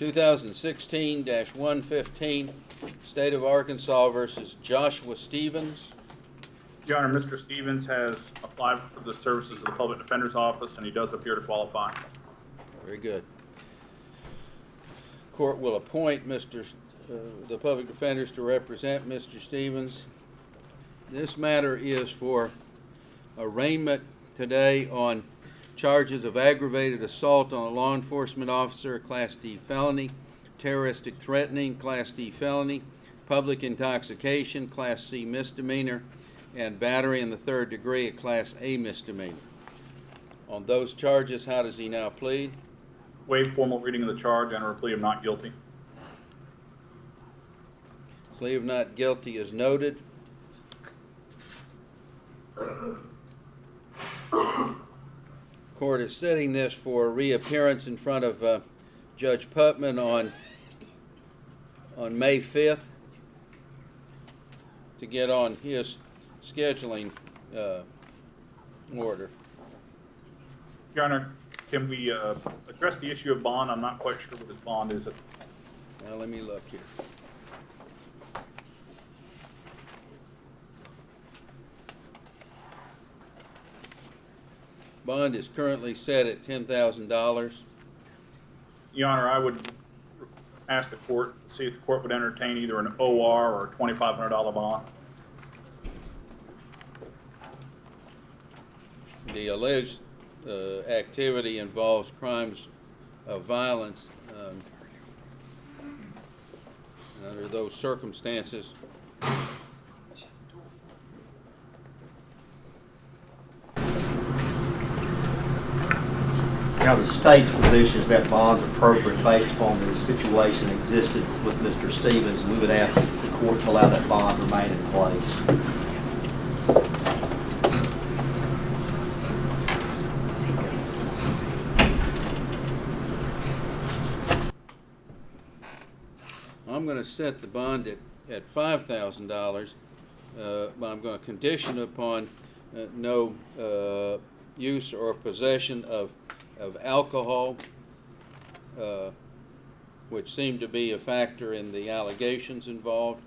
2016-115, State of Arkansas versus Joshua Stevens. Your Honor, Mr. Stevens has applied for the services of the Public Defender's Office, and he does appear to qualify. Very good. Court will appoint the public defenders to represent Mr. Stevens. This matter is for arraignment today on charges of aggravated assault on a law enforcement officer, a Class D felony, terroristic threatening, Class D felony, public intoxication, Class C misdemeanor, and battery in the third degree, a Class A misdemeanor. On those charges, how does he now plead? Waive formal reading of the charge, enter a plea of not guilty. Plea of not guilty is noted. Court is setting this for reappearance in front of Judge Putman on May 5th to get on his scheduling order. Your Honor, can we address the issue of bond? I'm not quite sure what his bond is. Now let me look here. Bond is currently set at $10,000. Your Honor, I would ask the court, see if the court would entertain either an OR or a $2,500 bond. The alleged activity involves crimes of violence. Under those circumstances, Now, the state's position is that bond's appropriate based upon the situation that existed with Mr. Stevens. We would ask the court to allow that bond to remain in place. I'm going to set the bond at $5,000, but I'm going to condition upon no use or possession of alcohol, which seemed to be a factor in the allegations involved.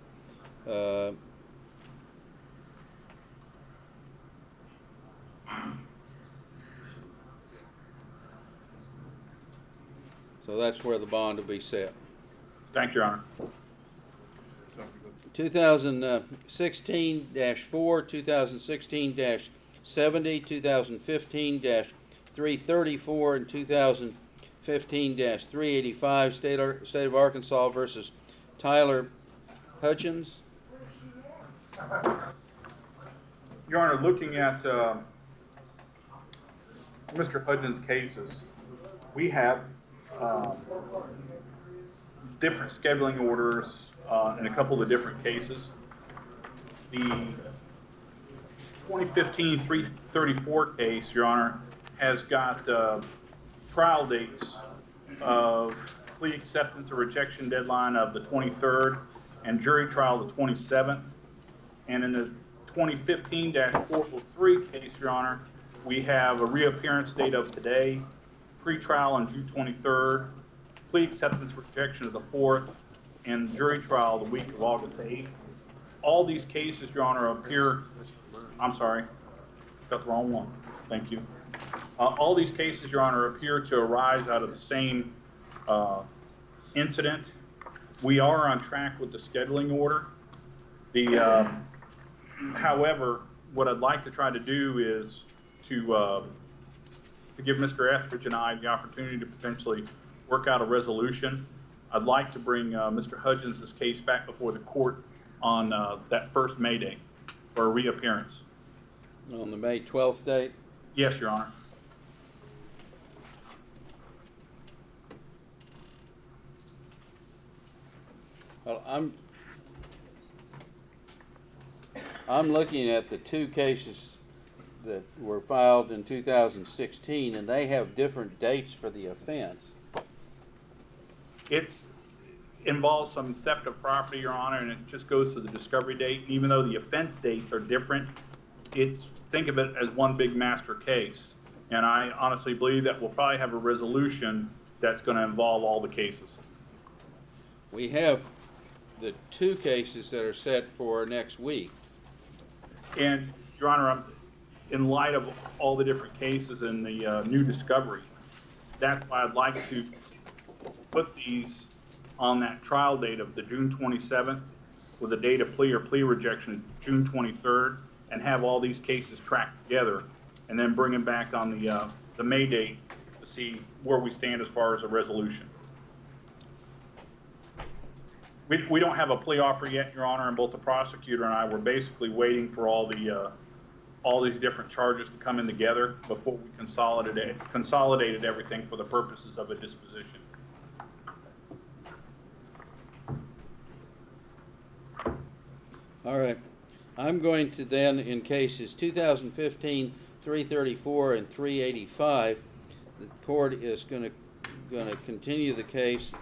So that's where the bond will be set. Thank you, Your Honor. 2016-4, 2016-70, 2015-334, and 2015-385, State of Arkansas versus Tyler Hutchins. Your Honor, looking at Mr. Hutchins' cases, we have different scheduling orders in a couple of different cases. The 2015 334 case, Your Honor, has got trial dates of plea acceptance or rejection deadline of the 23rd and jury trial the 27th. And in the 2015-403 case, Your Honor, we have a reappearance date of today, pre-trial on June 23rd, plea acceptance rejection of the 4th, and jury trial the week of August 8th. All these cases, Your Honor, appear, I'm sorry, got the wrong one. Thank you. All these cases, Your Honor, appear to arise out of the same incident. We are on track with the scheduling order. However, what I'd like to try to do is to give Mr. Etheridge and I the opportunity to potentially work out a resolution. I'd like to bring Mr. Hutchins' case back before the court on that first May day for a reappearance. On the May 12th date? Yes, Your Honor. Well, I'm looking at the two cases that were filed in 2016, and they have different dates for the offense. It involves some theft of property, Your Honor, and it just goes to the discovery date. Even though the offense dates are different, think of it as one big master case. And I honestly believe that we'll probably have a resolution that's going to involve all the cases. we have the two cases that are set for next week. And, Your Honor, in light of all the different cases and the new discovery, that's why I'd like to put these on that trial date of the June 27th with a date of plea or plea rejection June 23rd, and have all these cases tracked together, and then bring them back on the May date to see where we stand as far as a resolution. We don't have a plea offer yet, Your Honor, and both the prosecutor and I were basically waiting for all these different charges to come in together before we consolidated everything for the purposes of a disposition. All right. I'm going to then, in cases 2015, 334, and 385, the court is going to continue the case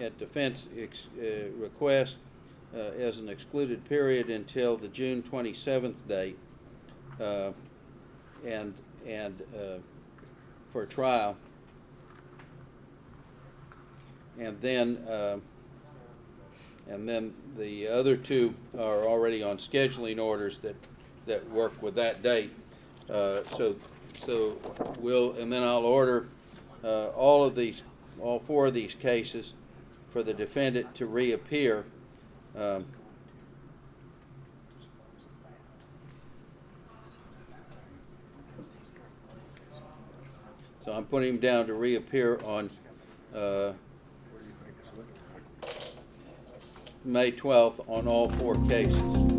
at defense request as an excluded period until the June 27th date, and for trial, and then the other two are already on scheduling orders that work with that date. So we'll, and then I'll order all four of these cases for the defendant to reappear. So I'm putting him down to reappear on May 12th on all four cases.